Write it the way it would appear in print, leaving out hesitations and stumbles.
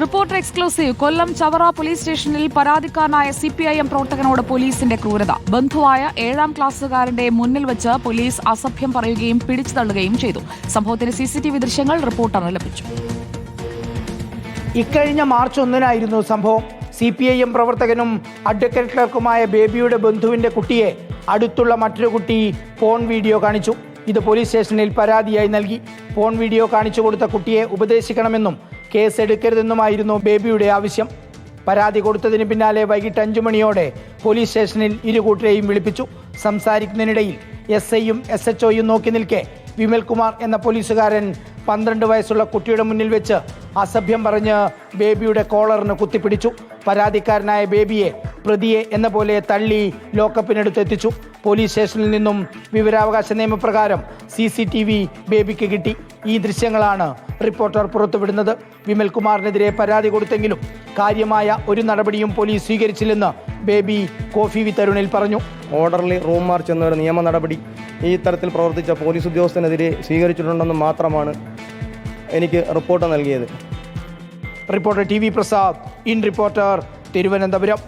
Reporter exclusive. Kollam Chavara police സ്റ്റേഷനിൽ പരാതിക്കാരനായ CPIM പ്രവർത്തകനോട് പോലീസിന്റെ ക്രൂരത. ബന്ധുവായ 7ാം ക്ലാസ്സുകാരന്റെ മുന്നിൽ വെച്ച് പോലീസ് അസഭ്യം പറയുകയും പിടിച്ചു തള്ളുകയും ചെയ്തു. സംഭവത്തിന്റെ CCTV ദൃശ്യങ്ങൾ റിപ്പോർട്ടറിന് ലഭിച്ചു. ഇക്കഴിഞ്ഞ മാർച്ച് 1-നായിരുന്നു സംഭവം. CPIM പ്രവർത്തകനും അഡ്വക്കേറ്റ് ക്ലർക്കുമായ ബേബിയുടെ ബന്ധുവിന്റെ കുട്ടിയെ അടുത്തുള്ള മറ്റൊരു കുട്ടി ഫോൺ വീഡിയോ കാണിച്ചു. ഇത് പോലീസ് സ്റ്റേഷനിൽ പരാതിയായി നൽകി. ഫോൺ വീഡിയോ കാണിച്ചു കൊടുത്ത കുട്ടിയെ ഉപദേശിക്കണമെന്നും കേസ് എടുക്കരുതെന്നുമായിരുന്നു ബേബിയുടെ ആവശ്യം. പരാതി കൊടുത്തതിന് പിന്നാലെ വൈകിട്ട് 5 മണിയോടെ പോലീസ് സ്റ്റേഷനിൽ ഇരുകൂട്ടരെയും വിളിപ്പിച്ചു. സംസാരിക്കുന്നതിനിടയിൽ SIയും SHOയും നോക്കി നിൽക്കെ വിമൽകുമാർ എന്ന പോലീസുകാരൻ 12 വയസ്സുള്ള കുട്ടിയുടെ മുന്നിൽ വെച്ച് അസഭ്യം പറഞ്ഞ് ബേബിയുടെ കോളറിന് കുത്തിപ്പിടിച്ചു. പരാതിക്കാരനായ ബേബിയെ പ്രതിയെ എന്ന പോലെ തള്ളി ലോക്കപ്പിനടുത്തെത്തിച്ചു. പോലീസ് സ്റ്റേഷനിൽ നിന്നും വിവരാവകാശ നിയമപ്രകാരം CCTV ബേബിക്ക് കിട്ടി. ഈ ദൃശ്യങ്ങളാണ് റിപ്പോർട്ടർ പുറത്തുവിടുന്നത്. വിമൽകുമാറിനെതിരെ പരാതി കൊടുത്തെങ്കിലും കാര്യമായ ഒരു നടപടിയും പോലീസ് സ്വീകരിച്ചില്ലെന്ന് ബേബി കോഫി വിത്ത് അരുണിൽ പറഞ്ഞു. ഓർഡർലി റൂം മാർച്ച് എന്നൊരു നിയമ നടപടി ഈ തരത്തിൽ പ്രവർത്തിച്ച പോലീസ് ഉദ്യോഗസ്ഥനെതിരെ സ്വീകരിച്ചിട്ടുണ്ടെന്ന് മാത്രമാണ് എനിക്ക് റിപ്പോർട്ട് നൽകിയത്. Reporter TV Prasad, in reporter, Thiruvananthapuram.